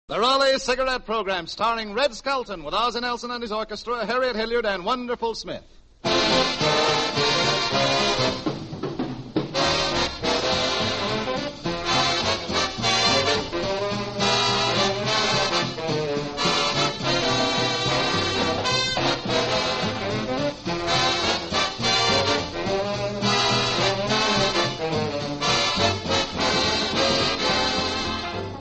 The Raleigh Cigarette Program, starring Red Skelton with Ozzie Nelson and his orchestra, Harriet Hilliard, and Wonderful Smith.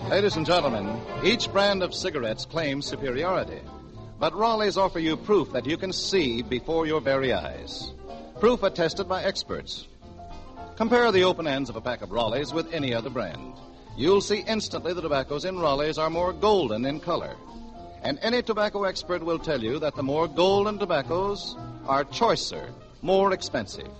Ladies and gentlemen, each brand of cigarettes claims superiority. But Raleigh's offer you proof that you can see before your very eyes. Proof attested by experts. Compare the open ends of a pack of Raleigh's with any other brand. You'll see instantly the tobaccos in Raleigh's are more golden in color. And any tobacco expert will tell you that the more golden tobaccos are choicer, more expensive.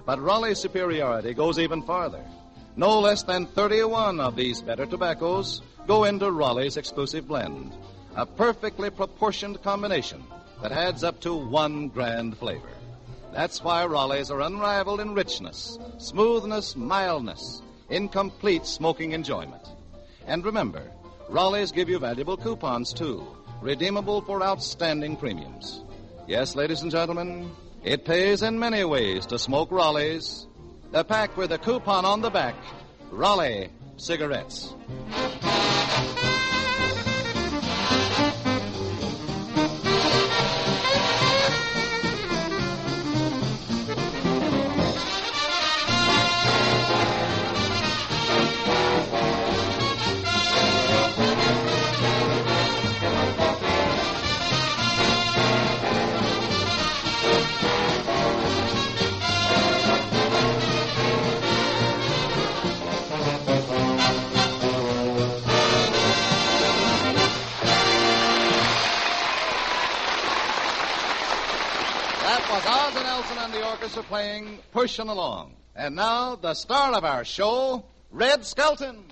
But Raleigh's superiority goes even farther. No less than 31 of these better tobaccos go into Raleigh's exclusive blend. A perfectly proportioned combination that adds up to one grand flavor. That's why Raleigh's are unrivaled in richness, smoothness, mildness, in complete smoking enjoyment. And remember, Raleigh's give you valuable coupons, too, redeemable for outstanding premiums. Yes, ladies and gentlemen, it pays in many ways to smoke Raleigh's. The pack with a coupon on the back, Raleigh cigarettes. Ozzie Nelson and the orchestra playing Pushin' Along. And now, the star of our show, Red Skelton.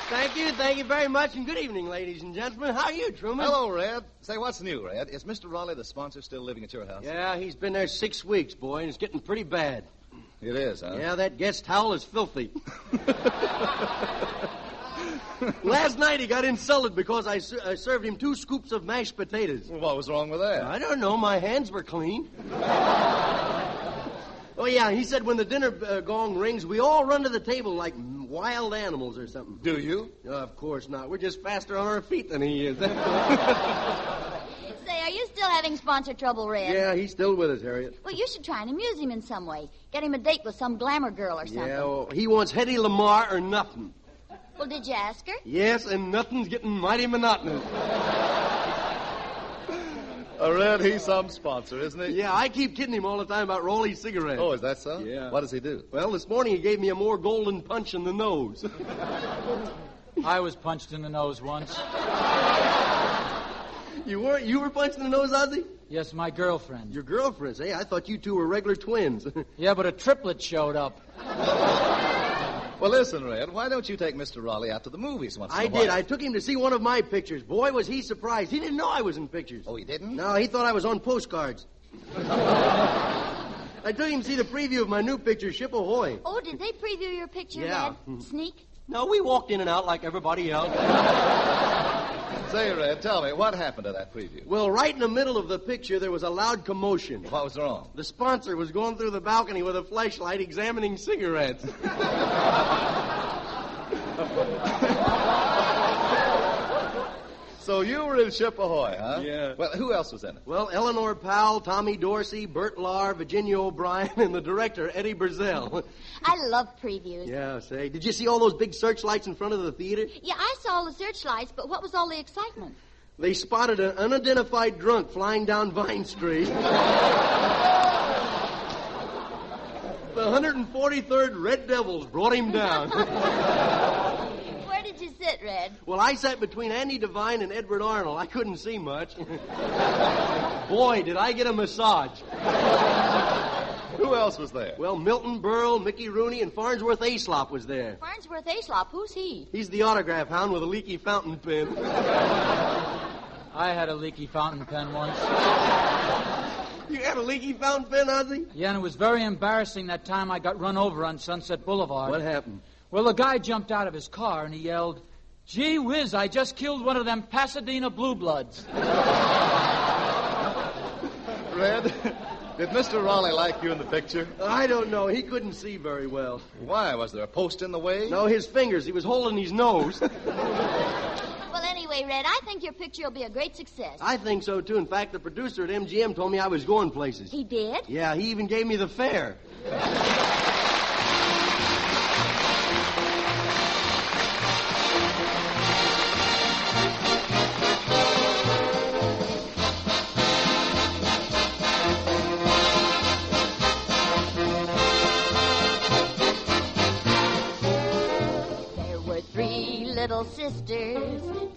Thank you very much, and good evening, ladies and gentlemen. How are you, Truman? Hello, Red. Say, what's new, Red? Is Mr. Raleigh, the sponsor, still living at your house? Yeah, he's been there 6 weeks, boy, and it's getting pretty bad. It is, huh? Yeah, that guest towel is filthy. Last night he got insulted because I served him 2 scoops of mashed potatoes. Well, what was wrong with that? I don't know. My hands were clean. Oh, yeah, he said when the dinner gong rings, we all run to the table like wild animals or something. Do you? Of course not. We're just faster on our feet than he is. Say, are you still having sponsor trouble, Red? Yeah, he's still with us, Harriet. Well, you should try and amuse him in some way. Get him a date with some glamour girl or something. Yeah, well, he wants Hedy Lamarr or nothing. Well, did you ask her? Yes, and nothing's getting mighty monotonous. Red, he's some sponsor, isn't he? Yeah, I keep kidding him all the time about Raleigh cigarettes. Oh, is that so? Yeah. What does he do? Well, this morning he gave me a more golden punch in the nose. I was punched in the nose once. You were punched in the nose, Ozzie? Yes, my girlfriend. Your girlfriend? Hey, I thought you two were regular twins. Yeah, but a triplet showed up. Well, listen, Red, why don't you take Mr. Raleigh out to the movies once in a while? I did. I took him to see one of my pictures. Boy, was he surprised. He didn't know I was in pictures. Oh, he didn't? No, he thought I was on postcards. I took him to see the preview of my new picture, Ship Ahoy. Oh, did they preview your picture, Yeah. Red? Sneak? No, we walked in and out like everybody else. Say, Red, tell me, what happened to that preview? Well, right in the middle of the picture, there was a loud commotion. What was wrong? The sponsor was going through the balcony with a flashlight examining cigarettes. So you were in Ship Ahoy, huh? Yeah. Well, who else was in it? Well, Eleanor Powell, Tommy Dorsey, Bert Lahr, Virginia O'Brien, and the director, Eddie Brazell. I love previews. Yeah, say. Did you see all those big searchlights in front of the theater? Yeah, I saw all the searchlights, but what was all the excitement? They spotted an unidentified drunk flying down Vine Street. The 143rd Red Devils brought him down. Where did you sit, Red? Well, I sat between Andy Devine and Edward Arnold. I couldn't see much. Boy, did I get a massage. Who else was there? Well, Milton Berle, Mickey Rooney, and Farnsworth Aslop was there. Farnsworth Aslop, who's he? He's the autograph hound with a leaky fountain pen. I had a leaky fountain pen once. You had a leaky fountain pen, Ozzy? Yeah, and it was very embarrassing that time I got run over on Sunset Boulevard. What happened? Well, the guy jumped out of his car and he yelled, "Gee whiz, I just killed one of them Pasadena Blue Bloods." Red, did Mr. Raleigh like you in the picture? I don't know. He couldn't see very well. Why? Was there a post in the way? No, his fingers. He was holding his nose. Well, anyway, Red, I think your picture will be a great success. I think so, too. In fact, the producer at MGM told me I was going places. He did? Yeah, he even gave me the fare.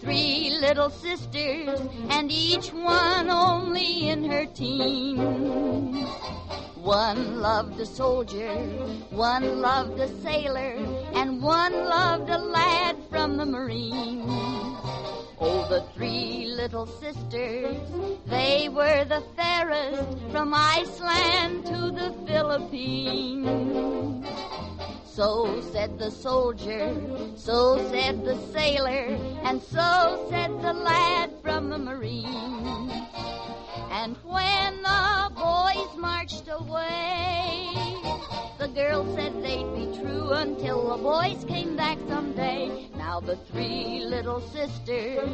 Three little sisters, and each one only in her teens. One loved a soldier, one loved a sailor, and one loved a lad from the Marines. Oh, the three little sisters, they were the fairest from Iceland to the Philippines. So said the soldier, so said the sailor, and so said the lad from the Marines. And when the boys marched away, the girls said they'd be true until the boys came back someday. Now the three little sisters,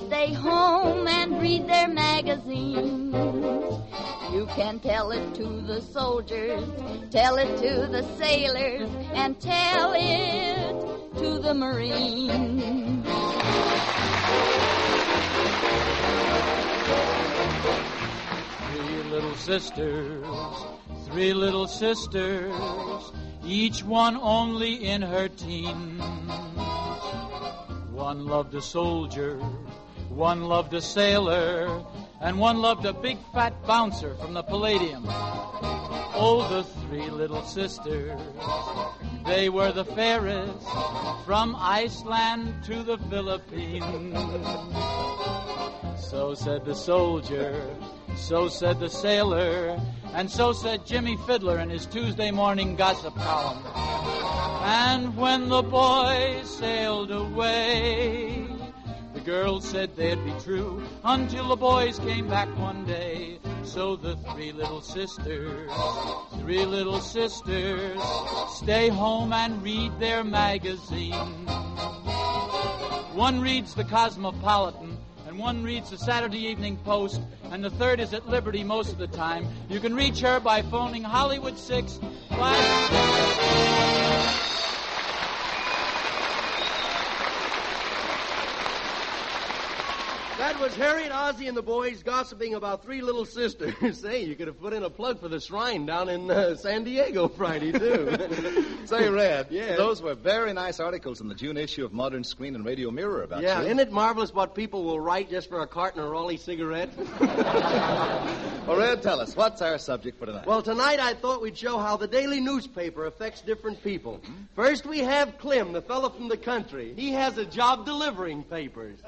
stay home and read their magazines. You can tell it to the soldiers, tell it to the sailors, and tell it to the Marines. Three little sisters, each one only in her teens. One loved a soldier, one loved a sailor, and one loved a big fat bouncer from the Palladium. Oh, the three little sisters, they were the fairest from Iceland to the Philippines. So said the soldier, so said the sailor, and so said Jimmy Fiddler in his Tuesday morning gossip column. And when the boys sailed away, the girls said they'd be true until the boys came back one day. So the three little sisters, stay home and read their magazine. One reads the Cosmopolitan, and one reads the Saturday Evening Post, and the third is at Liberty most of the time. You can reach her by phoning Hollywood 6. That was Harriet, Ozzie, and the boys gossiping about three little sisters. Say, you could have put in a plug for the shrine down in San Diego Friday, too. Say, Red, yeah. Those were very nice articles in the June issue of Modern Screen and Radio Mirror about Yeah, you. isn't it marvelous what people will write just for a carton of Raleigh cigarettes? Well, Red, tell us, what's our subject for tonight? Well, tonight I thought we'd show how the daily newspaper affects different people. First, we have Clem, the fellow from the country. He has a job delivering papers.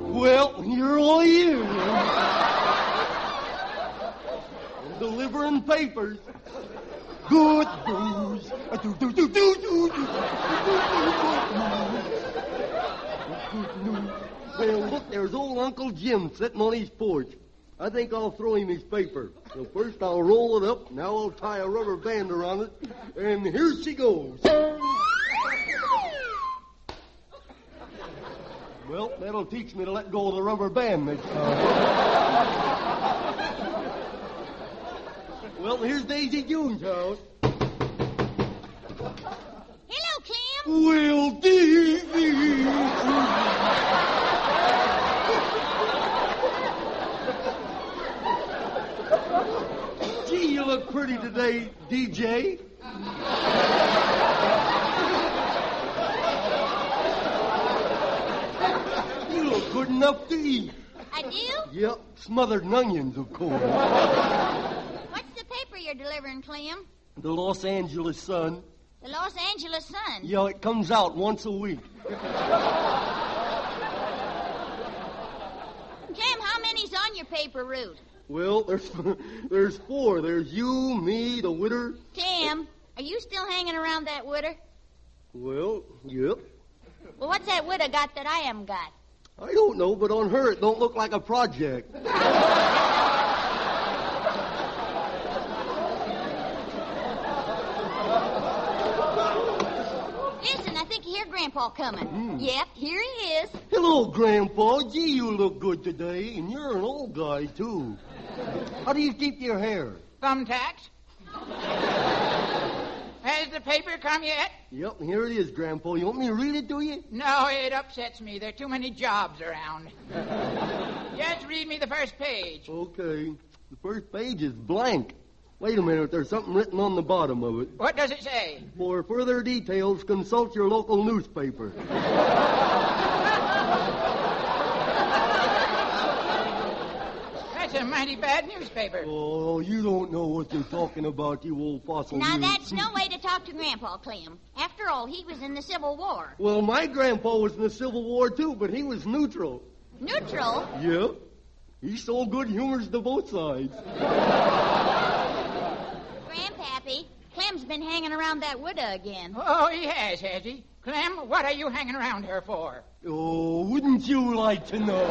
Well, here I am. Delivering papers. Good news. Well, look, there's old Uncle Jim sitting on his porch. I think I'll throw him his paper. So first I'll roll it up, now I'll tie a rubber band around it, and here she goes. Well, that'll teach me to let go of the rubber band next time. Well, here's Daisy June's house. Hello, Clem. Well, Daisy. Gee, you look pretty today, DJ. You look good enough to eat. I do? Yep, smothered in onions, of course. What's the paper you're there delivering, Clem? The Los Angeles Sun. The Los Angeles Sun. Yeah, it comes out once a week. Clem, how many's on your paper route? Well, there's 4. There's you, me, the widder. Clem, are you still hanging around that widder? Well, yep. Well, what's that widder got that I haven't got? I don't know, but on her it don't look like a project. Listen, I think you hear Grandpa coming. Yep, here he is. Hello, Grandpa. Gee, you look good today, and you're an old guy, too. How do you keep your hair? Thumbtacks? Has the paper come yet? Yep, here it is, Grandpa. You want me to read it to you? No, it upsets me. There are too many jobs around. Just read me the first page. Okay. The first page is blank. Wait a minute, there's something written on the bottom of it. What does it say? For further details, consult your local newspaper. That's a mighty bad newspaper. Oh, you don't know what you're talking about, you old fossil. Now, you. that's no way to talk to Grandpa, Clem. After all, he was in the Civil War. Well, my grandpa was in the Civil War, too, but he was neutral. Neutral? Yeah. He sold good humors to both sides. Grandpappy, Clem's been hanging around that widow again. Oh, he has he? Clem, what are you hanging around her for? Oh, wouldn't you like to know?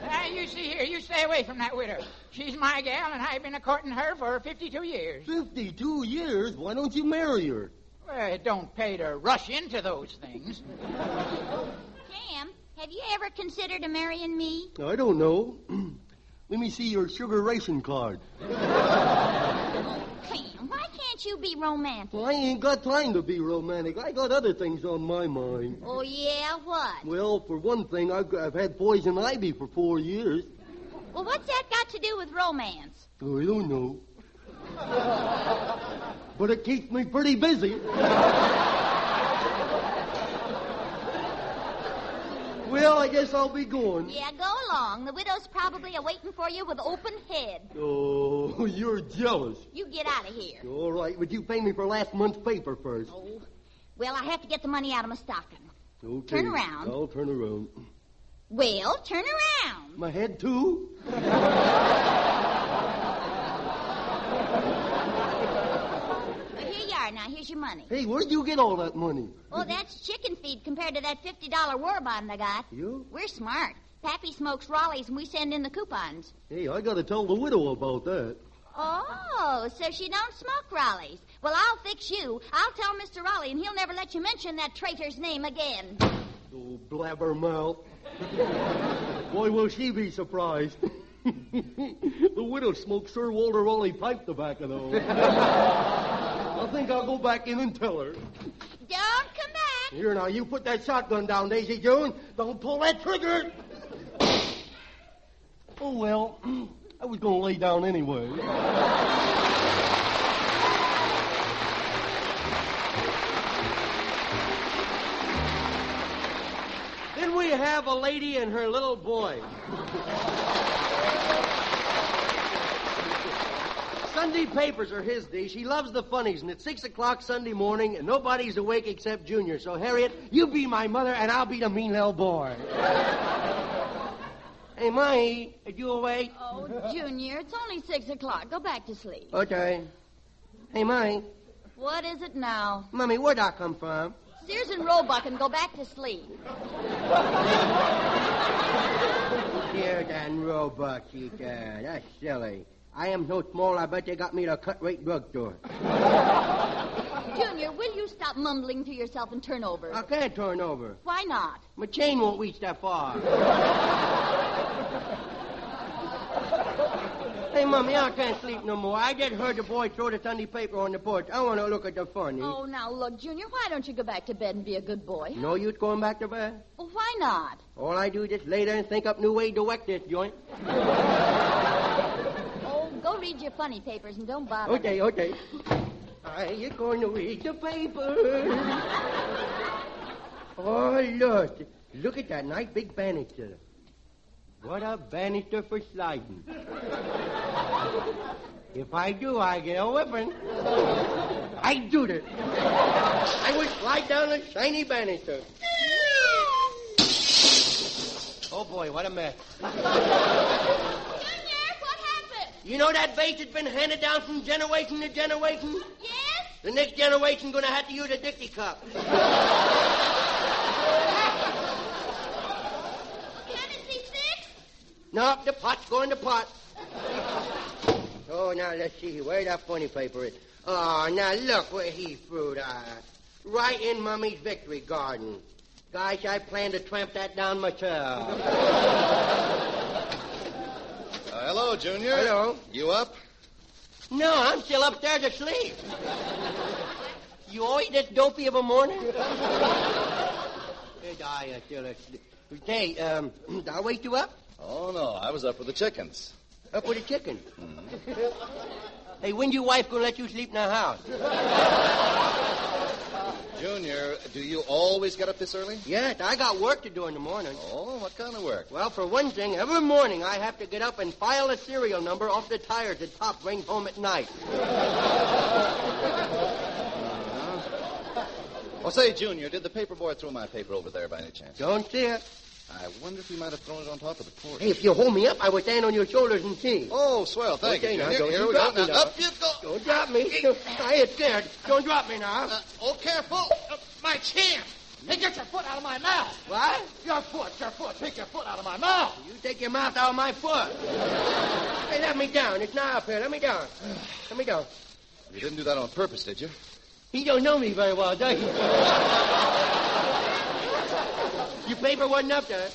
Now, you see here, you stay away from that widow. She's my gal, and I've been a-courting her for 52 years. 52 years? Why don't you marry her? Well, it don't pay to rush into those things. Clem, have you ever considered marrying me? I don't know. Let me see your sugar ration card. Clem, why can't you be romantic? Well, I ain't got time to be romantic. I got other things on my mind. Oh, yeah? What? Well, for one thing, I've had poison ivy for 4 years. Well, what's that got to do with romance? Oh, I don't know. But it keeps me pretty busy. Well, I guess I'll be going. Yeah, go along. The widow's probably a-waiting for you with open head. Oh, you're jealous. You get out of here. All right, but you pay me for last month's paper first. Oh, well, I have to get the money out of my stocking. Okay. Turn around. I'll turn around. Well, turn around. My head, too? Well, here you are. Now, here's your money. Hey, where'd you get all that money? Oh, that's chicken feed compared to that $50 war bond I got. You? We're smart. Pappy smokes Raleighs, and we send in the coupons. Hey, I gotta tell the widow about that. Oh, so she don't smoke Raleighs. Well, I'll fix you. I'll tell Mr. Raleigh, and he'll never let you mention that traitor's name again. Oh, blabbermouth. Boy, will she be surprised. The widow smokes Sir Walter Raleigh pipe tobacco, though. I think I'll go back in and tell her. Don't come back. Here, now, you put that shotgun down, Daisy June. Don't pull that trigger. Oh, well, I was going to lay down anyway. Then we have a lady and her little boy. Sunday papers are his day. She loves the funnies, and it's 6 o'clock Sunday morning, and nobody's awake except Junior. So, Harriet, you be my mother, and I'll be the mean little boy. Hey, Mommy, are you awake? Oh, Junior, it's only 6 o'clock. Go back to sleep. Okay. Hey, Mommy. What is it now? Mommy, where'd I come from? Sears and Roebuck, and go back to sleep. Sears and Roebuck, she said. That's silly. I am so small, I bet they got me at a cut-rate drugstore. Junior, will you stop mumbling to yourself and turn over? I can't turn over. Why not? My chain won't reach that far. Hey, Mommy, I can't sleep no more. I just heard the boy throw the Sunday paper on the porch. I want to look at the funny. Oh, now, look, Junior, why don't you go back to bed and be a good boy? No use going back to bed? Well, why not? All I do is just lay there and think up new ways to wreck this joint. Oh, go read your funny papers and don't bother. Okay. You're going to read the papers. Oh, look at that nice big banister. What a banister for sliding. If I do, I get a whipping. I do it. I would slide down a shiny banister. Oh, boy, what a mess. Junior, what happened? You know that vase has been handed down from generation to generation? Yes? The next generation going to have to use a Dixie cup. Can it be fixed? No, the pot's going to pot. Oh, now, let's see. Where that funny paper is. Oh, now, look where he threw that. Right in Mummy's victory garden. Gosh, I plan to tramp that down myself. Hello, Junior. Hello. You up? No, I'm still upstairs asleep. You always this dopey of a morning? I still asleep. Hey, did I wake you up? Oh, no. I was up with the chickens. Up with the chicken. Hey, when's your wife gonna let you sleep in the house? Junior, do you always get up this early? Yes, I got work to do in the morning. Oh, what kind of work? Well, for one thing, every morning I have to get up and file a serial number off the tires that Pop brings home at night. Well, say, Junior, did the paper boy throw my paper over there by any chance? Don't see it. I wonder if he might have thrown it on top of the porch. Hey, if you hold me up, I will stand on your shoulders and see. Oh, swell. Thank you, now, Junior. don't Here you we go. drop me Now, now. up you go. Don't drop me. I ain't scared. Don't drop me now. Oh, careful. My chin! Hey, get your foot out of my mouth! What? Your foot! Take your foot out of my mouth! You take your mouth out of my foot. Hey, let me down. It's not up here. Let me down. Let me down. You didn't do that on purpose, did you? He don't know me very well, does he? Your paper wasn't up there.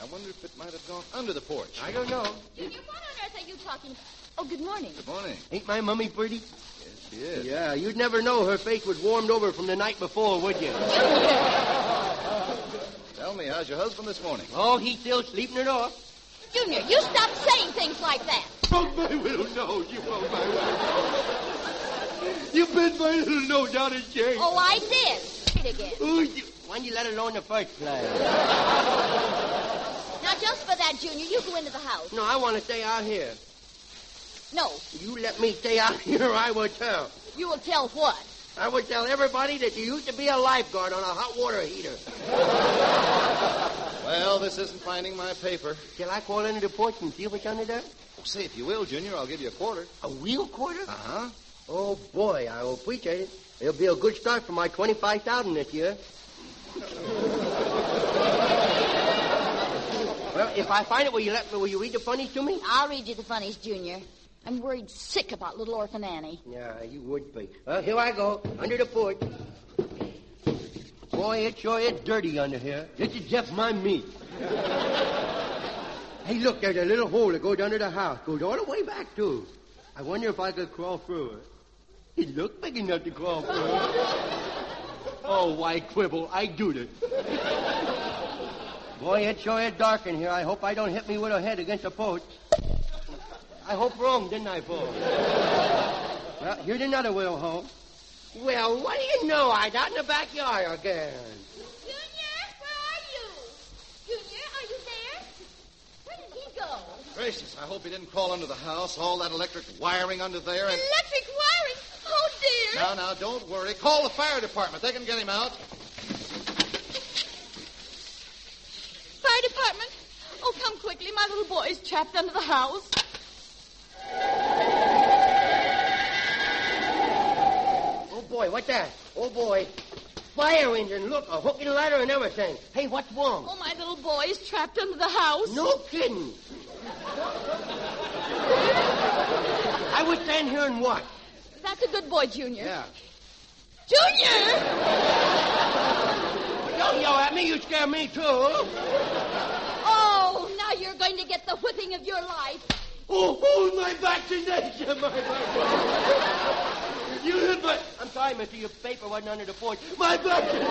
I wonder if it might have gone under the porch. I don't know. Junior, what on earth are you talking about? Oh, good morning. Good morning. Ain't my mummy pretty? Yes, she is. Yeah, you'd never know her face was warmed over from the night before, would you? Tell me, how's your husband this morning? Oh, he's still sleeping it off. Junior, you stop saying things like that. Broke my little nose. You broke my little nose. You bent my little nose out of shape. Oh, I did. Say it again. Ooh, why'd you let it alone in the first place? Now, just for that, Junior, you go into the house. No, I want to stay out here. No, You let me stay out here, I will tell. you will tell what? I would tell everybody that you used to be a lifeguard on a hot water heater. Well, this isn't finding my paper. Shall I crawl into the porch and see what's under there? Oh, say, if you will, Junior, I'll give you a quarter. A real quarter? Uh-huh. Oh, boy, I will appreciate it. It'll be a good start for my $25,000 this year. Well, if I find it, will you read the funnies to me? I'll read you the funnies, Junior. I'm worried sick about little orphan Annie. Yeah, you would be. Well, here I go, under the porch. Boy, it sure is dirty under here. This is just my meat. Hey, look, there's a little hole that goes under the house. Goes all the way back, too. I wonder if I could crawl through it. It looks big enough to crawl through. Oh, why quibble? I do it. Boy, it sure is dark in here. I hope I don't hit me with a head against a post. I hope wrong, didn't I, Paul? Well, here's another little hole. Well, what do you know? I got in the backyard again. Junior, where are you? Junior, are you there? Where did he go? Gracious, I hope he didn't crawl under the house. All that electric wiring under there and... Electric wiring? Oh, dear. Now, don't worry. Call the fire department. They can get him out. Fire department? Oh, come quickly. My little boy is trapped under the house. Oh, boy, what's that? Oh, boy. Fire engine. Look, a hook and ladder and everything. Hey, what's wrong? Oh, my little boy is trapped under the house. No kidding. I would stand here and watch. That's a good boy, Junior. Yeah. Junior! Don't yell at me. You scare me, too. Oh, now you're going to get the whipping of your life. Oh, my vaccination, my vaccination. You hit my... I'm sorry, mister, your paper wasn't under the porch. My vaccination.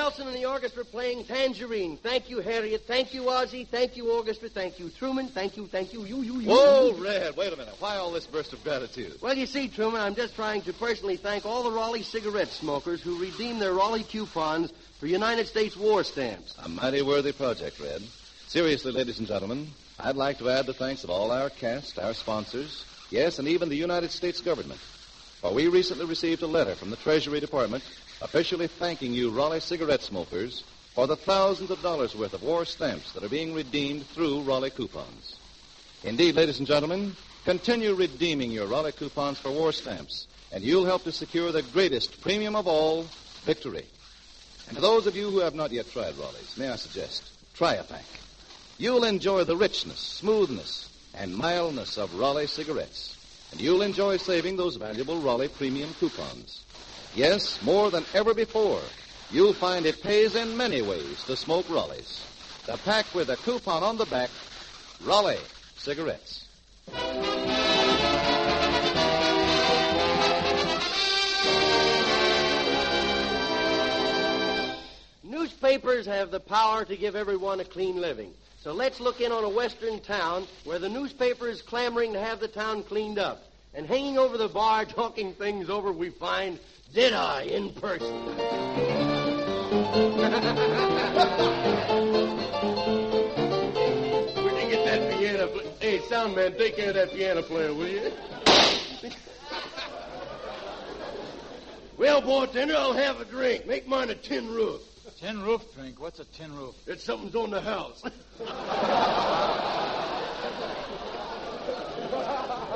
Nelson and the orchestra playing Tangerine. Thank you, Harriet. Thank you, Ozzie. Thank you, orchestra. Thank you, Truman. Thank you. You. Whoa, Red, wait a minute. Why all this burst of gratitude? Well, you see, Truman, I'm just trying to personally thank all the Raleigh cigarette smokers who redeemed their Raleigh coupons for United States war stamps. A mighty worthy project, Red. Seriously, ladies and gentlemen, I'd like to add the thanks of all our cast, our sponsors, yes, and even the United States government. For we recently received a letter from the Treasury Department officially thanking you Raleigh cigarette smokers for the thousands of dollars worth of war stamps that are being redeemed through Raleigh coupons. Indeed, ladies and gentlemen, continue redeeming your Raleigh coupons for war stamps, and you'll help to secure the greatest premium of all, victory. And to those of you who have not yet tried Raleigh's, may I suggest, try a pack. You'll enjoy the richness, smoothness, and mildness of Raleigh cigarettes, and you'll enjoy saving those valuable Raleigh premium coupons. Yes, more than ever before, you'll find it pays in many ways to smoke Raleigh's. The pack with a coupon on the back, Raleigh cigarettes. Newspapers have the power to give everyone a clean living. So let's look in on a western town where the newspaper is clamoring to have the town cleaned up. And hanging over the bar, talking things over, we find Deadeye in person. Where'd you get that piano player? Hey, sound man, take care of that piano player, will you? Well, bartender, I'll have a drink. Make mine a tin roof. Tin roof drink? What's a tin roof? It's something's on the house.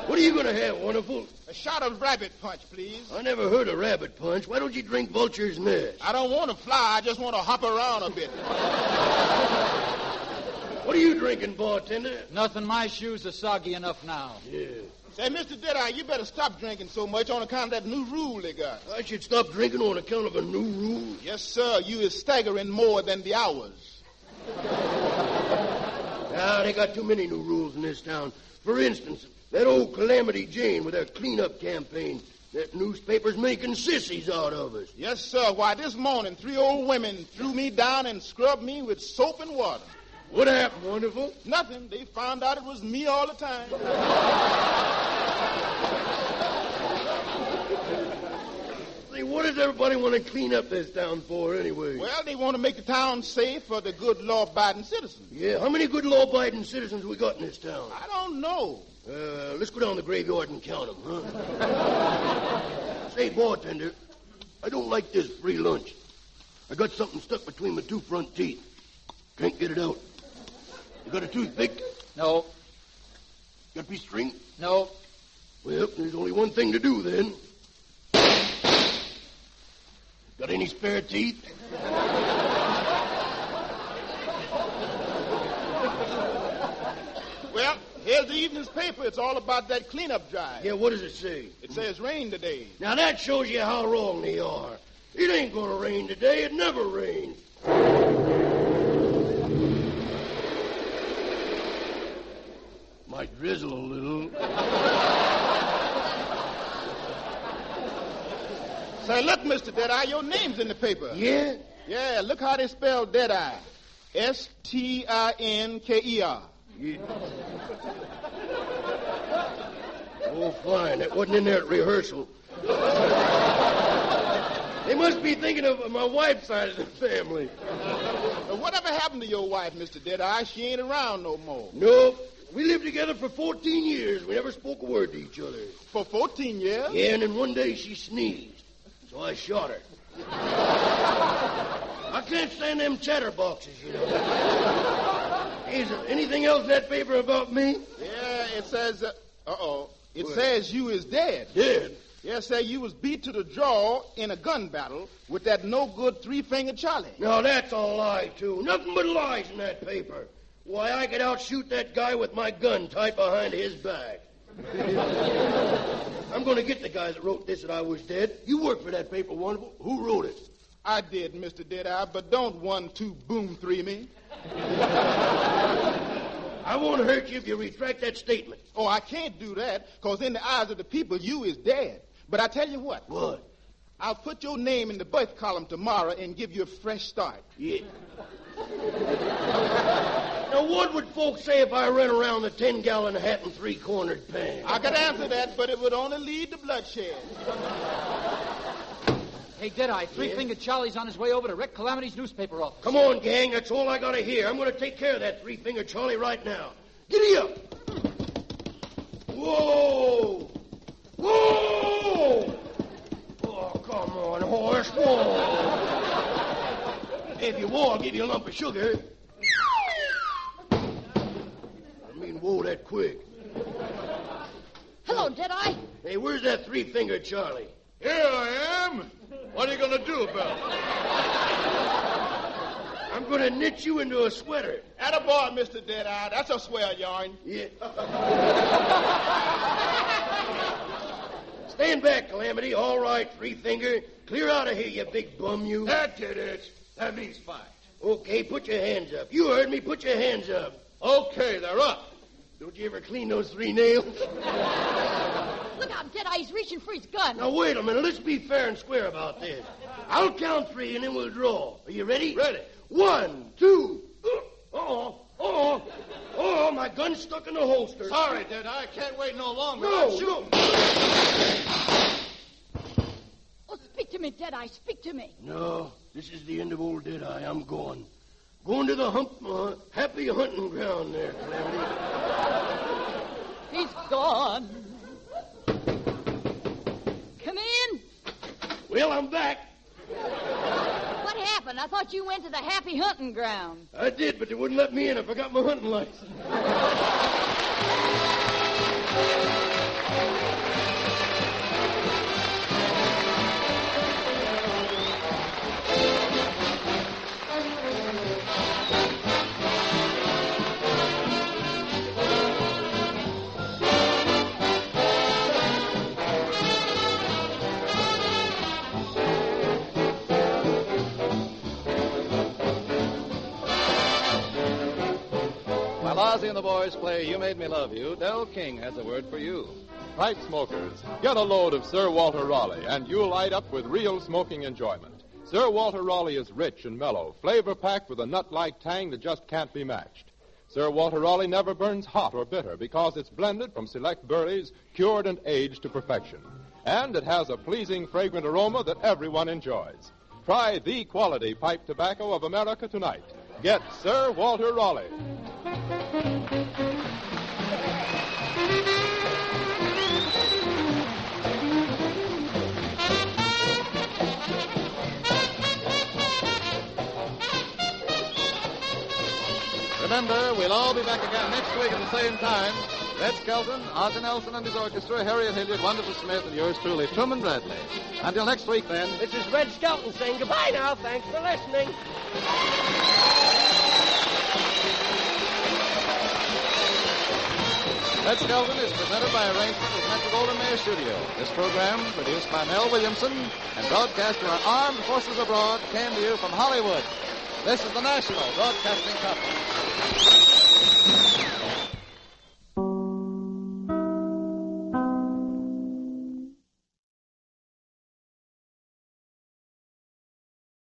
What are you going to have, Wonderful? A shot of rabbit punch, please. I never heard of rabbit punch. Why don't you drink vulture's nest? I don't want to fly. I just want to hop around a bit. What are you drinking, bartender? Nothing. My shoes are soggy enough now. Yeah. Say, Mr. Deadeye, you better stop drinking so much on account of that new rule they got. I should stop drinking on account of a new rule? Yes, sir. You is staggering more than the hours. Now, they got too many new rules in this town. For instance, that old Calamity Jane with her cleanup campaign. That newspaper's making sissies out of us. Yes, sir. Why, this morning, 3 old women threw me down and scrubbed me with soap and water. What happened, Wonderful? Nothing. They found out it was me all the time. Say, what does everybody want to clean up this town for, anyway? Well, they want to make the town safe for the good law-abiding citizens. Yeah, how many good law-abiding citizens we got in this town? I don't know. Let's go down the graveyard and count them, huh? Say, bartender, I don't like this free lunch. I got something stuck between my 2 front teeth. Can't get it out. You got a toothpick? No. Got a piece of string? No. Well, there's only one thing to do, then. Got any spare teeth? Well, here's the evening's paper. It's all about that cleanup drive. Yeah, what does it say? It says rain today. Now, that shows you how wrong they are. It ain't gonna rain today. It never rains. Might drizzle a little. Say, look, Mr. Deadeye, your name's in the paper. Yeah? Yeah, look how they spell Deadeye. S-T-I-N-K-E-R. Yeah. Oh, fine. That wasn't in there at rehearsal. They must be thinking of my wife's side of the family. Whatever happened to your wife, Mr. Deadeye? She ain't around no more. Nope. We lived together for 14 years. We never spoke a word to each other. For 14 years? Yeah, and then one day she sneezed. So I shot her. I can't stand them chatterboxes, you know. Is there anything else in that paper about me? Yeah, it says, It says you is dead. Dead? Yes, sir, you was beat to the jaw in a gun battle with that no-good three-fingered Charlie. Now, that's a lie, too. Nothing but lies in that paper. Why, I could outshoot that guy with my gun tied behind his back. I'm going to get the guy that wrote this that I was dead. You work for that paper, Wonderful. Who wrote it? I did, Mr. Deadeye, but don't 1-2 boom 3 me. I won't hurt you if you retract that statement. Oh, I can't do that, because in the eyes of the people, you is dead. But I tell you what. What? I'll put your name in the birth column tomorrow and give you a fresh start. Yeah. Now, what would folks say if I ran around the 10-gallon hat and 3-cornered pan? I could answer that, but it would only lead to bloodshed. Hey, Deadeye, Three-Fingered Charlie's on his way over to Rick Calamity's newspaper office. Come on, gang. That's all I got to hear. I'm going to take care of that Three-Fingered Charlie right now. Giddy up. Whoa. Whoa. Oh, come on, horse. Whoa. If you whoa, I'll give you a lump of sugar. I mean, whoa that quick. Hello, Deadeye. Hey, where's that Three-Fingered Charlie? Here I am. What are you going to do about it? I'm going to knit you into a sweater. Attaboy, Mr. Deadeye. That's a swell yarn. Yeah. Stand back, Calamity. All right, Three-Finger. Clear out of here, you big bum, you. That did it. That means fight. Okay, put your hands up. You heard me. Put your hands up. Okay, they're up. Don't you ever clean those 3 nails? Look out, Deadeye. He's reaching for his gun. Now, wait a minute. Let's be fair and square about this. I'll count 3, and then we'll draw. Are you ready? Ready. 1, 2. Oh, my gun's stuck in the holster. Sorry, Deadeye. I can't wait no longer. No, I'm shooting. Oh, speak to me, Deadeye. Speak to me. No, this is the end of old Deadeye. I'm going. Going to the happy hunting ground there, Calamity. He's gone. Come in. Well, I'm back. What happened? I thought you went to the happy hunting ground. I did, but they wouldn't let me in. I forgot my hunting license. While Ozzie and the boys play You Made Me Love You, Del King has a word for you. Pipe smokers, get a load of Sir Walter Raleigh, and you'll light up with real smoking enjoyment. Sir Walter Raleigh is rich and mellow, flavor-packed with a nut-like tang that just can't be matched. Sir Walter Raleigh never burns hot or bitter because it's blended from select berries, cured and aged to perfection. And it has a pleasing, fragrant aroma that everyone enjoys. Try the quality pipe tobacco of America tonight. Get Sir Walter Raleigh. Remember, we'll all be back again next week at the same time. Red Skelton, Ozzie Nelson and his orchestra, Harriet Hilliard, Wonderful Smith, and yours truly, Truman Bradley. Until next week, then. This is Red Skelton saying goodbye now. Thanks for listening. Red Skelton is presented by arrangement with Metro Golden Mayer Studio. This program, produced by Mel Williamson and broadcast to our armed forces abroad, came to you from Hollywood. This is the National Broadcasting Company.